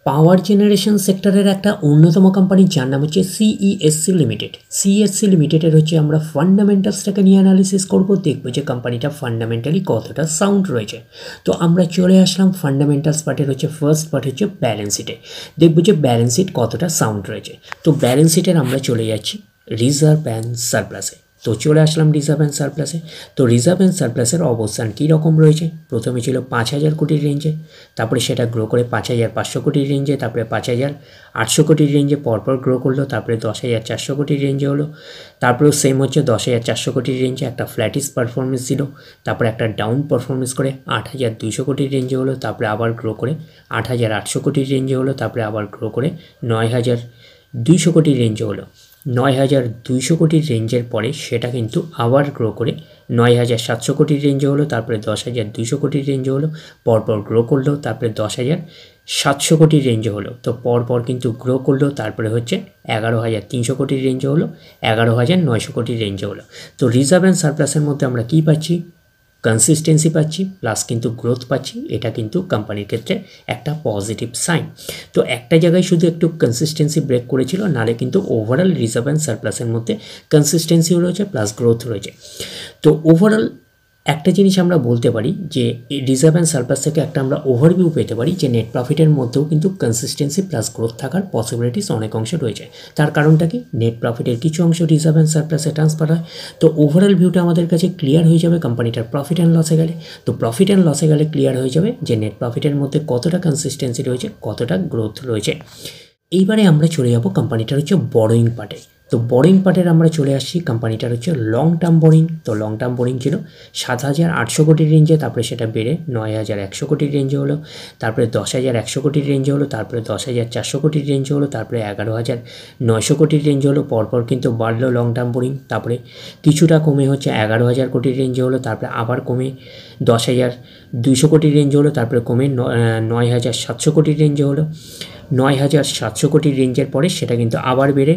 পাওয়ার generation সেক্টরের একটা অন্যতম কোম্পানি যার নাম হচ্ছে সিইএসসি লিমিটেড। সিইএসসি লিমিটেডের হচ্ছে আমরা ফান্ডামেন্টালসটাকে নিয়ে অ্যানালিসিস করব, দেখব যে কোম্পানিটা ফান্ডামেন্টালি কতটা সাউন্ড রয়েছে। তো আমরা চলে আসলাম ফান্ডামেন্টালস পার্টের হচ্ছে ফার্স্ট পার্ট হচ্ছে ব্যালেন্স শিটে, দেখব যে ব্যালেন্স শিট কতটা সাউন্ড রয়েছে। তো ব্যালেন্স শিটের আমরা চলে যাচ্ছি রিজার্ভ অ্যান্ড সারপ্লাসে। তো চলে আসলাম রিজার্ভ অ্যান্ড সারপ্লাসে। তো রিজার্ভ অ্যান্ড সারপ্লাসের অবস্থান কী রকম রয়েছে, প্রথমে ছিল 5,000 কোটির রেঞ্জে, তারপরে সেটা গ্রো করে 5,500 কোটির রেঞ্জে, তারপরে 5,800 কোটির রেঞ্জে পরপর গ্রো করলো, তারপরে 10,400 কোটির রেঞ্জে হলো, তারপরেও সেম হচ্ছে 10,400 কোটির রেঞ্জে একটা ফ্ল্যাটিস পারফরমেন্স দিল, তারপরে একটা ডাউন পারফরমেন্স করে 8,200 কোটির রেঞ্জে হলো, তারপরে আবার গ্রো করে 8,800 কোটির রেঞ্জে হলো, তারপরে আবার গ্রো করে 9,200 কোটির রেঞ্জে হলো। 9,200 কোটির রেঞ্জের পরে সেটা কিন্তু আবার গ্রো করে 9,700 কোটির রেঞ্জে হলো, তারপরে 10,200 কোটির রেঞ্জে হলো, পরপর গ্রো করলো, তারপরে 10,700 কোটির রেঞ্জে হলো। তো পরপর কিন্তু গ্রো করলো, তারপরে হচ্ছে 11,300 কোটির রেঞ্জে হলো, 11,900 কোটির রেঞ্জে হলো। তো রিজার্ভ অ্যান্ড সারপ্লাসের মধ্যে আমরা কী পাচ্ছি, কনসিস্টেন্সি পাচ্ছি প্লাস কিন্তু গ্রোথ পাচ্ছি, এটা কিন্তু কোম্পানির ক্ষেত্রে একটা পজিটিভ সাইন। তো একটা জায়গায় শুধু একটু কনসিস্টেন্সি ব্রেক করেছিল, নালে কিন্তু ওভারঅল রিজার্ভ অ্যান্ড সারপ্লাসের মধ্যে কনসিস্টেন্সিও রয়েছে প্লাস গ্রোথ রয়েছে। তো ওভারঅল একটা জিনিস আমরা বলতে পারি যে রিজার্ভ অ্যান্ড সারপ্লাস থেকে একটা আমরা ওভারভিউ পেতে পারি যে নেট প্রফিটের মধ্যেও কিন্তু কনসিস্টেন্সি প্লাস গ্রোথ থাকার পসিবিলিটিস অনেক অংশে রয়েছে। তার কারণটা কি, নেট প্রফিটের কিছু অংশ রিজার্ভ অ্যান্ড সারপ্লাসে ট্রান্সফার হয়। তো ওভারঅল ভিউটা আমাদের কাছে ক্লিয়ার হয়ে যাবে কোম্পানিটার প্রফিট অ্যান্ড লসে গেলে। তো প্রফিট অ্যান্ড লসে গেলে ক্লিয়ার হয়ে যাবে যে নেট প্রফিটের মধ্যে কতটা কনসিস্টেন্সি রয়েছে, কতটা গ্রোথ রয়েছে। এইবারে আমরা চলে যাব কোম্পানিটার হচ্ছে বড়োইং পার্টে। তো বড়োইং পার্টের আমরা চলে আসছি কোম্পানিটার হচ্ছে লং টার্ম বোরিং। তো লং টার্ম বোরিং ছিল 7,800 কোটির রেঞ্জে, তারপরে সেটা বেড়ে 9,100 কোটির রেঞ্জে হলো, তারপরে 10,100 কোটির রেঞ্জে হলো, তারপরে 10,400 কোটির রেঞ্জে হলো, তারপরে 11,900 কোটির রেঞ্জে হলো, পরপর কিন্তু বাড়লো লং টার্ম বোরিং, তারপরে কিছুটা কমে হচ্ছে 11,000 কোটির রেঞ্জে হলো, তারপরে আবার কমে 10,200 কোটির রেঞ্জে হলো, তারপরে কমে 9,700 কোটির রেঞ্জে হলো। 9,700 কোটির রেঞ্জের পরে সেটা কিন্তু আবার বেড়ে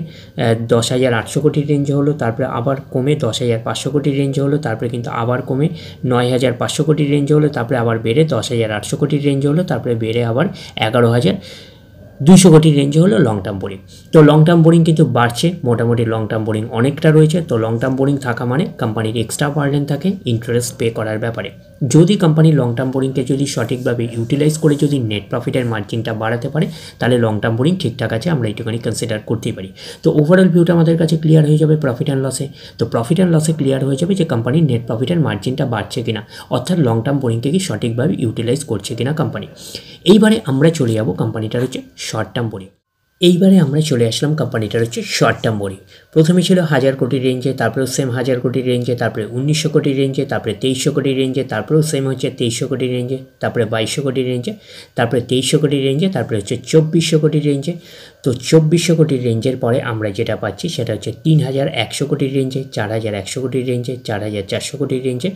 10,800 কোটির রেঞ্জে হলো, তারপরে আবার কমে 10,500 কোটির রেঞ্জে হলো, তারপরে কিন্তু আবার কমে 9,500 কোটির রেঞ্জে হলো, তারপরে আবার বেড়ে 10,800 কোটির রেঞ্জে হলো, তারপরে বেড়ে আবার 11,200 কোটির রেঞ্জে হলো লং টার্ম বোরিং। তো লং টার্ম বোরিং কিন্তু বাড়ছে, মোটামুটি লং টার্ম বোরিং অনেকটা রয়েছে। তো লং টার্ম বোরিং থাকা মানে কোম্পানির এক্সট্রা বার্ডেন থাকে ইন্টারেস্ট পে করার ব্যাপারে। যদি কোম্পানি লং টার্ম বোরিংকে যদি সঠিকভাবে ইউটিলাইজ করে যদি নেট প্রফিটের মার্জিনটা বাড়াতে পারে, তাহলে লং টার্ম বোরিং ঠিকঠাক আছে, আমরা এইটুখানি কনসিডার করতেই পারি। তো ওভারঅল ভিউটা আমাদের কাছে ক্লিয়ার হয়ে যাবে প্রফিট অ্যান্ড লসে। তো প্রফিট অ্যান্ড লসে ক্লিয়ার হয়ে যাবে যে কোম্পানির নেট প্রফিটের মার্জিনটা বাড়ছে কিনা, অর্থাৎ লং টার্ম বোরিংকে কি সঠিকভাবে ইউটিলাইজ করছে কিনা কোম্পানি। এইবারে আমরা চলে যাব কোম্পানিটার হচ্ছে শর্ট টার্ম বোরিং। এইবারে আমরা চলে আসলাম কোম্পানিটার হচ্ছে শর্ট টার্ম বোরিং। প্রথমে ছিল 1,000 কোটির রেঞ্জে, তারপরেও সেম 1,000 কোটির রেঞ্জে, তারপরে 1,900 কোটির রেঞ্জে, তারপরে 2,300 কোটির রেঞ্জে, তারপরেও সেম হচ্ছে 2,300 কোটির রেঞ্জে, তারপরে 2,200 কোটির রেঞ্জে, তারপরে 2,300 কোটির রেঞ্জে, তারপরে হচ্ছে 2,400 কোটির রেঞ্জে। তো 2,400 কোটির রেঞ্জের পরে আমরা যেটা পাচ্ছি সেটা হচ্ছে 3,100 কোটির রেঞ্জে, 4,100 কোটির রেঞ্জে, 4,400 কোটির রেঞ্জে,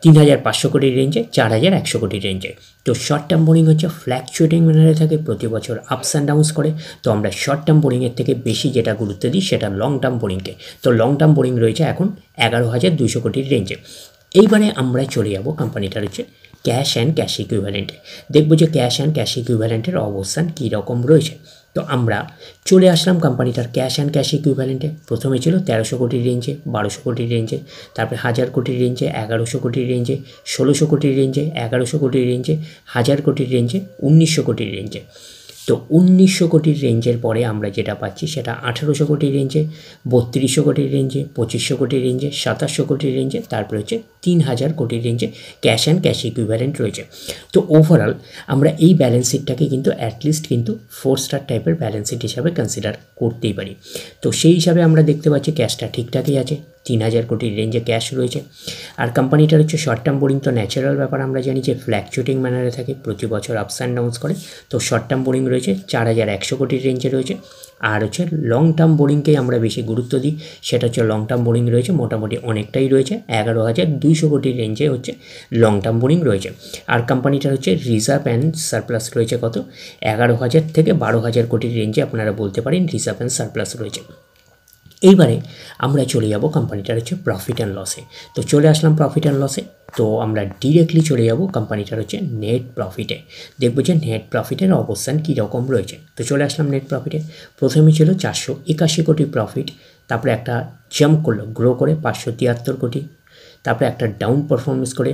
3,500 কোটির রেঞ্জে, 4,100 কোটির রেঞ্জে। তো শর্ট টার্ম বোরিং হচ্ছে ফ্ল্যাকচুয়েটিং ম্যানারে থাকে, প্রতি বছর আপস অ্যান্ড ডাউনস করে। তো আমরা শর্ট টার্ম বোরিংয়ের থেকে বেশি যেটা গুরুত্ব দিই সেটা লং টার্ম বোরিংকে। তো লং টার্ম বোরিং রয়েছে এখন 11,200 কোটির রেঞ্জে। এইবারে আমরা চলে যাব কোম্পানিটার হচ্ছে ক্যাশ অ্যান্ড ক্যাশ ইকুইভ্যালেন্টে, দেখব যে ক্যাশ অ্যান্ড ক্যাশ ইকুইভ্যালেন্টের অবস্থান কী রকম রয়েছে। তো আমরা চলে আসলাম কোম্পানিটার ক্যাশ অ্যান্ড ক্যাশ ইকুইভ্যালেন্টে। প্রথমে ছিল 1,300 কোটির রেঞ্জে, 1,200 কোটির রেঞ্জে, তারপরে 1,000 কোটির রেঞ্জে, 1,100 কোটির রেঞ্জে, 1,600 কোটির রেঞ্জে, 1,100 কোটির রেঞ্জে, 1,000 কোটির রেঞ্জে, 1,900 কোটির রেঞ্জে। তো 1,900 কোটির রেঞ্জের পরে আমরা যেটা পাচ্ছি সেটা 1,800 কোটির রেঞ্জে, 3,200 কোটির রেঞ্জে, 2,500 কোটির রেঞ্জে, 2,700 কোটির রেঞ্জে, তারপরে হচ্ছে 3,000 কোটির রেঞ্জে ক্যাশ অ্যান্ড ক্যাশ ইকুইভ্যালেন্ট রয়েছে। তো ওভারঅল আমরা এই ব্যালেন্স শিটটাকে কিন্তু অ্যাটলিস্ট কিন্তু 4 স্টার টাইপের ব্যালেন্স শিট হিসাবে কনসিডার করতেই পারি। তো সেই হিসাবে আমরা দেখতে পাচ্ছি ক্যাশটা ঠিকঠাকই আছে, 3,000 কোটির রেঞ্জে ক্যাশ রয়েছে। আর কোম্পানিটার হচ্ছে শর্ট টার্ম বোরিং তো ন্যাচারাল ব্যাপার, আমরা জানি যে ফ্ল্যাকচুয়েটিং ম্যানারে থাকে, প্রতি বছর আপস অ্যান্ড ডাউনস করে। তো শর্ট টার্ম বোরিং রয়েছে 4,100 কোটির রেঞ্জে রয়েছে। আর হচ্ছে লং টার্ম বোরিংকেই আমরা বেশি গুরুত্ব দিই, সেটা হচ্ছে লং টার্ম বোরিং রয়েছে মোটামুটি অনেকটাই রয়েছে, 11,200 কোটির রেঞ্জে হচ্ছে লং টার্ম বোরিং রয়েছে। আর কোম্পানিটার হচ্ছে রিজার্ভ অ্যান্ড সারপ্লাস রয়েছে কত, 11,000 থেকে 12,000 কোটির রেঞ্জে আপনারা বলতে পারেন রিজার্ভ অ্যান্ড সারপ্লাস রয়েছে। এইবারে আমরা চলে যাব কোম্পানিটার হচ্ছে প্রফিট অ্যান্ড লসে। তো চলে আসলাম প্রফিট অ্যান্ড লসে। তো আমরা ডিরেক্টলি চলে যাব কোম্পানিটার হচ্ছে নেট প্রফিটে, দেখবো যে নেট প্রফিটের অবস্থান কীরকম রয়েছে। তো চলে আসলাম নেট প্রফিটে। প্রথমে ছিল 481 কোটি প্রফিট, তারপরে একটা জাম্প করলো, গ্রো করে 573 কোটি, তারপরে একটা ডাউন পারফরমেন্স করে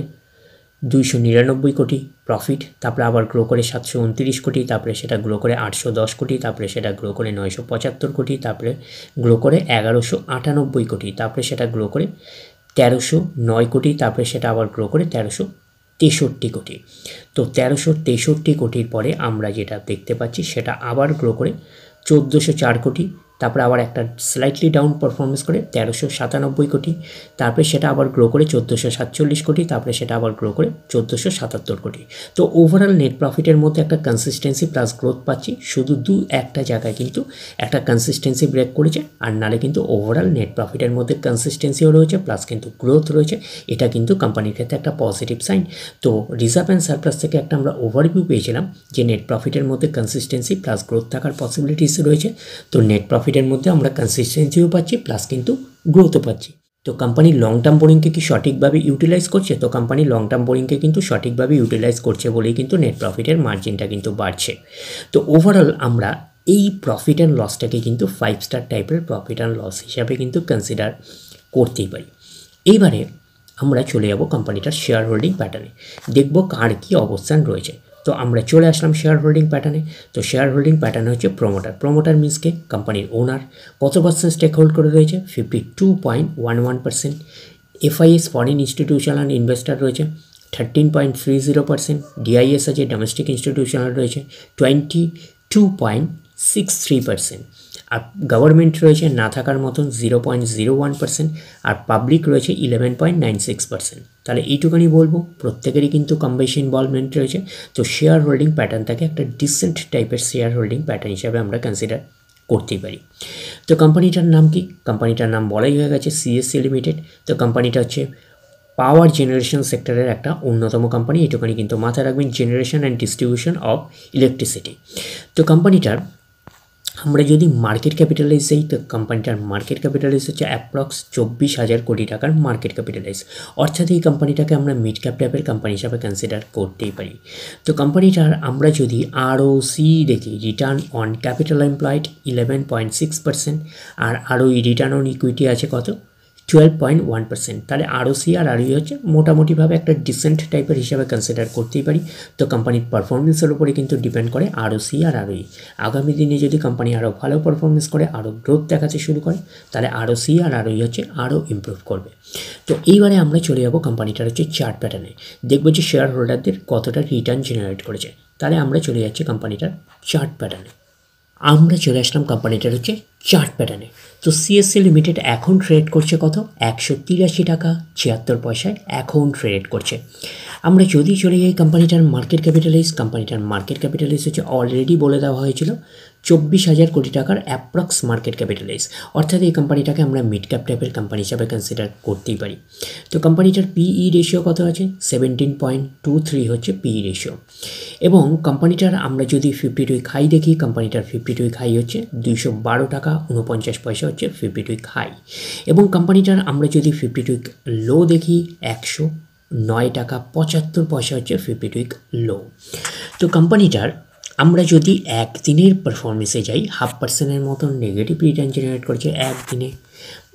299 কোটি প্রফিট, তারপরে আবার গ্রো করে 729 কোটি, তারপরে সেটা গ্রো করে 810 কোটি, তারপরে সেটা গ্রো করে 975 কোটি, তারপরে গ্রো করে 1198 কোটি, তারপরে সেটা গ্রো করে 1309 কোটি, তারপরে সেটা আবার গ্রো করে 1363 কোটি। তো 1363 কোটির পরে আমরা যেটা দেখতে পাচ্ছি সেটা আবার গ্রো করে 1404 কোটি, তারপরে আবার একটা স্লাইটলি ডাউন পারফরমেন্স করে 1397 কোটি, তারপরে সেটা আবার গ্রো করে 1447 কোটি, তারপরে সেটা আবার গ্রো করে 1477 কোটি। তো ওভারঅল নেট প্রফিটের মধ্যে একটা কনসিস্টেন্সি প্লাস গ্রোথ পাচ্ছি, শুধু একটা জায়গায় কিন্তু একটা কনসিস্টেন্সি ব্রেক করেছে, আর নালে কিন্তু ওভারঅল নেট প্রফিটের মধ্যে কনসিস্টেন্সিও রয়েছে প্লাস কিন্তু গ্রোথ রয়েছে। এটা কিন্তু কোম্পানির ক্ষেত্রে একটা পজিটিভ সাইন। তো রিজার্ভ অ্যান্ড সারপ্লাস থেকে একটা আমরা ওভারভিউ পেয়েছিলাম যে নেট প্রফিটের মধ্যে কনসিস্টেন্সি প্লাস গ্রোথ থাকার পসিবিলিটিস রয়েছে। তো নেট প্রফিটের মধ্যে আমরা কনসিস্টেন্সিও পাচ্ছি প্লাস কিন্তু গ্রোথও পাচ্ছি। তো কোম্পানি লং টার্ম বোরিংকে কি সঠিকভাবে ইউটিলাইজ করছে? তো কোম্পানি লং টার্ম বোরিংকে কিন্তু সঠিকভাবে ইউটিলাইজ করছে বলেই কিন্তু নেট প্রফিটের মার্জিনটা কিন্তু বাড়ছে। তো ওভারঅল আমরা এই প্রফিট অ্যান্ড লসটাকে কিন্তু 5 স্টার টাইপের প্রফিট অ্যান্ড লস হিসাবে কিন্তু কনসিডার করতেই পারি। এইবারে আমরা চলে যাব কোম্পানিটার শেয়ার হোল্ডিং প্যাটার্নে, দেখব কার কী অবস্থান রয়েছে। তো আমরা চলে আসলাম শেয়ার হোল্ডিং প্যাটার্নে। তো শেয়ার হোল্ডিং প্যাটার্নে হচ্ছে প্রমোটার মিন্সকে কোম্পানির ওনার কত পার্সেন্ট স্টেক হোল্ড করে রয়েছে? 52.11%। এফআইএস ফরেন ইনস্টিটিউশনাল ইনভেস্টার রয়েছে 13.30%। ডিআইএস আছে ডোমেস্টিক ইনস্টিটিউশনাল রয়েছে 22.63%। আর গভর্নমেন্ট রয়েছে না থাকার মতন 0.01%, আর পাবলিক রয়েছে 11.96%। তাহলে এইটুখানি বলবো প্রত্যেকেরই কিন্তু কম বেশি ইনভলভমেন্ট রয়েছে। তো শেয়ার হোল্ডিং প্যাটার্নটাকে একটা ডিসেন্ট টাইপের শেয়ার হোল্ডিং প্যাটার্ন হিসাবে আমরা কনসিডার করতেই পারি। তো কোম্পানিটার নাম কি? কোম্পানিটার নাম বলাই হয়ে গেছে সিএসসি লিমিটেড। তো কোম্পানিটা হচ্ছে পাওয়ার জেনারেশন সেক্টরের একটা অন্যতম কোম্পানি, এটুখানি কিন্তু মাথায় রাখবেন, generation and distribution of electricity. তো কোম্পানিটার আমরা যদি মার্কেট ক্যাপিটালাইজ যাই, তো কোম্পানিটার মার্কেট ক্যাপিটালাইজ হচ্ছে অ্যাপ্রক্স 24,000 কোটি টাকার মার্কেট ক্যাপিটালাইজ, অর্থাৎ এই কোম্পানিটাকে আমরা মিড ক্যাপ টাইপের কোম্পানি হিসাবে কনসিডার করতেই পারি। তো কোম্পানিটার আমরা যদি আরওসি দেখি, রিটার্ন অন ক্যাপিটাল এমপ্লয়েড 11.6%, আর আরওই রিটার্ন অন ইকুইটি আছে কত? 12.1%। তাহলে আরওসি আর আরওই হচ্ছে মোটামুটিভাবে একটা ডিসেন্ট টাইপের হিসাবে কনসিডার করতেই পারি। তো কোম্পানির পারফরমেন্সের উপরে কিন্তু ডিপেন্ড করে আরওসি আর আরওই। আগামী দিনে যদি কোম্পানি আরও ভালো পারফরমেন্স করে, আরও গ্রোথ দেখাতে শুরু করে, তাহলে আরওসি আর আরওই হচ্ছে আরও ইমপ্রুভ করবে। তো এইবারে আমরা চলে যাব কোম্পানিটার হচ্ছে চার্ট প্যাটার্নে, দেখবো যে শেয়ার হোল্ডারদের কতটা রিটার্ন জেনারেট করেছে। তাহলে আমরা চলে যাচ্ছি কোম্পানিটার চার্ট প্যাটার্নে। আমরা চলে আসলাম কোম্পানিটার হচ্ছে চার্ট প্যাটার্নে। তো সিএসসি লিমিটেড এখন ট্রেড করছে কত? 183 টাকা 76 পয়সায় এখন ট্রেড করছে। আমরা যদি চলে যাই কোম্পানিটার মার্কেট ক্যাপিটালাইজ হচ্ছে অলরেডি বলে দেওয়া হয়েছিল 24,000 কোটি টাকার অ্যাপ্রক্স মার্কেট ক্যাপিটালাইজ, অর্থাৎ এই কোম্পানিটাকে আমরা মিড ক্যাপ টাইপের কোম্পানি হিসাবে কনসিডার করতেই পারি। তো কোম্পানিটার পিই রেশিও কত আছে? 17.23 হচ্ছে পিই রেশিও। এবং কোম্পানিটার আমরা যদি 52 উইক হাই দেখি, কোম্পানিটার 52 উইক হাই হচ্ছে 212 টাকা 49 পয়সা হচ্ছে 52 উইক হাই। এবং কোম্পানিটার আমরা যদি 52 উইক লো দেখি, 109 টাকা 75 পয়সা হচ্ছে 52 উইক লো। তো কোম্পানিটার আমরা যদি একদিনের পারফরমেন্সে যাই, 0.5% মতন নেগেটিভ রিটার্ন জেনারেট করেছে একদিনে।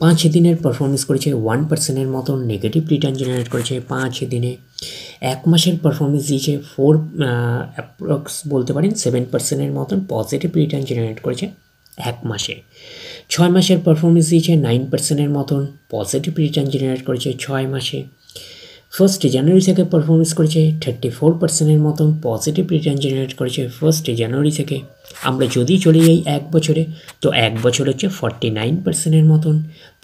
5 দিনের পারফরমেন্স করেছে 1% মতন নেগেটিভ রিটার্ন জেনারেট করেছে 5 দিনে। 1 মাসের পারফরমেন্স দিয়েছে অ্যাপ্রক্স বলতে পারেন 7% মতন পজিটিভ রিটার্ন জেনারেট করেছে 1 মাসে। 6 মাসের পারফরমেন্স দিয়েছে 9% মতন পজিটিভ রিটার্ন জেনারেট করেছে 6 মাসে। 1 জানুয়ারি থেকে পারফরমেন্স করেছে 34% মতন পজিটিভ রিটার্ন জেনারেট করেছে 1 জানুয়ারি থেকে। আমরা যদি চলে যাই 1 বছরে, তো 1 বছর হচ্ছে 49% মতন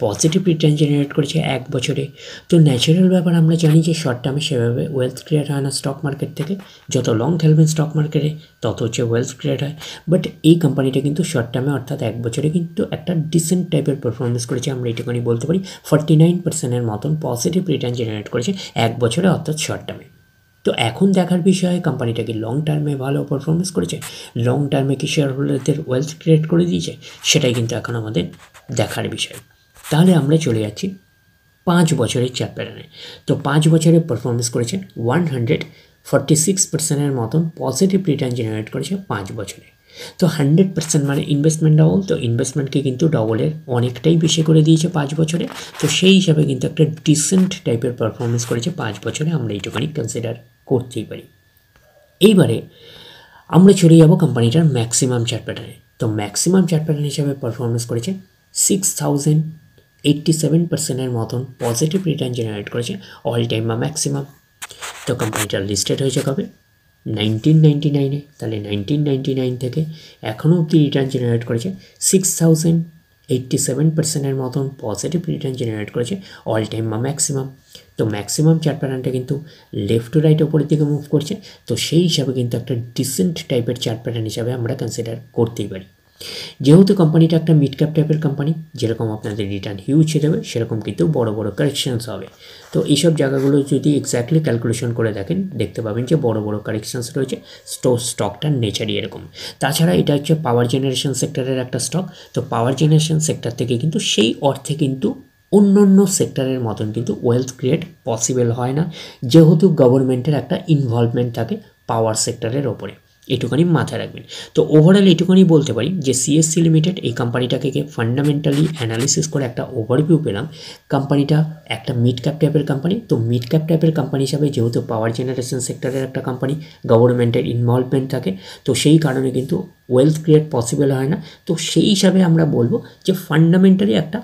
পজিটিভ রিটার্ন জেনারেট করেছে 1 বছরে। তো ন্যাচারাল ব্যাপার, আমরা জানি যে শর্ট টার্মে সেভাবে ওয়েলথ ক্রিয়েট হয় না স্টক মার্কেট থেকে, যত লং খেলবেন স্টক মার্কেটে তত হচ্ছে ওয়েলথ ক্রিয়েট হয়। বাট এই কোম্পানিটা কিন্তু শর্ট টার্মে অর্থাৎ 1 বছরে কিন্তু একটা ডিসেন্ট টাইপের পারফরমেন্স করেছে, আমরা এটুকুনি বলতে পারি। 49% মতন পজিটিভ রিটার্ন জেনারেট করেছে 1 বছরে অর্থাৎ শর্ট টার্মে। তো তো এখন দেখার বিষয় কোম্পানিটা কি লং টার্মে ভালো পারফরমেন্স করেছে, লং টার্মে কি শেয়ার হোল্ডারদের ওয়েলথ ক্রিয়েট করে দিয়েছে, সেটাই কিন্তু এখন আমাদের দেখার বিষয়। তাহলে আমরা চলে যাচ্ছি 5 বছরের চার্ট প্যাটার্নে। তো 5 বছরে পারফরমেন্স করেছে 146%-এর মতন পজিটিভ রিটার্ন জেনারেট করেছে 5 বছরে। তো 100% মানে ইনভেস্টমেন্ট ডাবল, তো ইনভেস্টমেন্টকে কিন্তু ডবলের অনেকটাই বেশি করে দিয়েছে 5 বছরে। তো সেই হিসাবে কিন্তু একটা ডিসেন্ট টাইপের পারফরমেন্স করেছে 5 বছরে, আমরা এইটুখানি কনসিডার করতেই পারি। এইবারে আমরা চলে যাব কোম্পানিটার ম্যাক্সিমাম চার্ট প্যাটার্নে। তো ম্যাক্সিমাম চার্ট প্যাটার্ন হিসাবে পারফরমেন্স করেছে 6087%-এর মতন পজিটিভ রিটার্ন জেনারেট করেছে অল টাইম বা ম্যাক্সিমাম। তো কোম্পানিটা লিস্টেড হয়েছে কবে, 1999-এ। তাহলে 1999 থেকে এখনও অবধি রিটার্ন জেনারেট করেছে 6087%-এর মতন পজিটিভ রিটার্ন জেনারেট করেছে অল টাইম বা ম্যাক্সিমাম। তো ম্যাক্সিমাম চার্ট প্যাটার্নটা কিন্তু লেফট টু রাইট ওপরের দিকে মুভ করছে, তো সেই হিসাবে কিন্তু একটা ডিসেন্ট টাইপের চার্ট প্যাটার্ন হিসাবে আমরা কনসিডার করতেই পারি। যেহেতু কোম্পানিটা একটা মিড ক্যাপ টাইপের কোম্পানি, যেরকম আপনাদের রিটার্ন হিউজ দেবে সেরকম কিন্তু বড় বড় কারেকশানস হবে। তো এইসব জায়গাগুলো যদি এক্স্যাক্টলি ক্যালকুলেশন করে দেখেন, দেখতে পাবেন যে বড় বড় কারেকশানস রয়েছে। স্টকটার নেচারই এরকম। তাছাড়া এটা হচ্ছে পাওয়ার জেনারেশন সেক্টরের একটা স্টক। তো পাওয়ার জেনারেশন সেক্টর থেকে কিন্তু সেই অর্থে কিন্তু অন্য অন্য সেক্টরের মতন কিন্তু ওয়েলথ ক্রিয়েট পসিবল হয় না, যেহেতু গভর্নমেন্টের একটা ইনভলভমেন্ট থাকে পাওয়ার সেক্টরের ওপরে। এটুখানি মাথায় রাখবেন। তো ওভারঅল এটুখানি বলতে পারি যে সিএসসি লিমিটেড এই কোম্পানিটাকে ফান্ডামেন্টালি অ্যানালিসিস করে একটা ওভারভিউ পেলাম। কোম্পানিটা একটা মিড ক্যাপ টাইপের কোম্পানি। তো মিড ক্যাপ টাইপের কোম্পানি হিসাবে যেহেতু পাওয়ার জেনারেশন সেক্টরের একটা কোম্পানি, গভর্নমেন্টের ইনভলভমেন্ট থাকে, তো সেই কারণে কিন্তু ওয়েলথ ক্রিয়েট পসিবল হয় না। তো সেই হিসাবে আমরা বলবো যে ফান্ডামেন্টালি একটা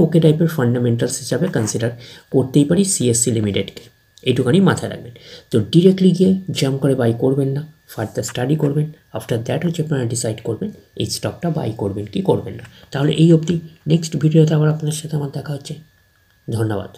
ওকে টাইপের ফান্ডামেন্টালস হিসাবে কনসিডার করতেই পারি সিএসসি লিমিটেডকে। এইটুখানি মাথায় রাখবেন। তো ডিরেক্টলি গিয়ে জাম্প করে বাই করবেন না, ফার্দার স্টাডি করবেন। আফটার দ্যাট হচ্ছে আপনারা ডিসাইড করবেন এই স্টকটা বাই করবেন কি করবেন না। তাহলে এই অবধি, নেক্সট ভিডিওতে আবার আপনার সাথে আমার দেখা হচ্ছে। ধন্যবাদ।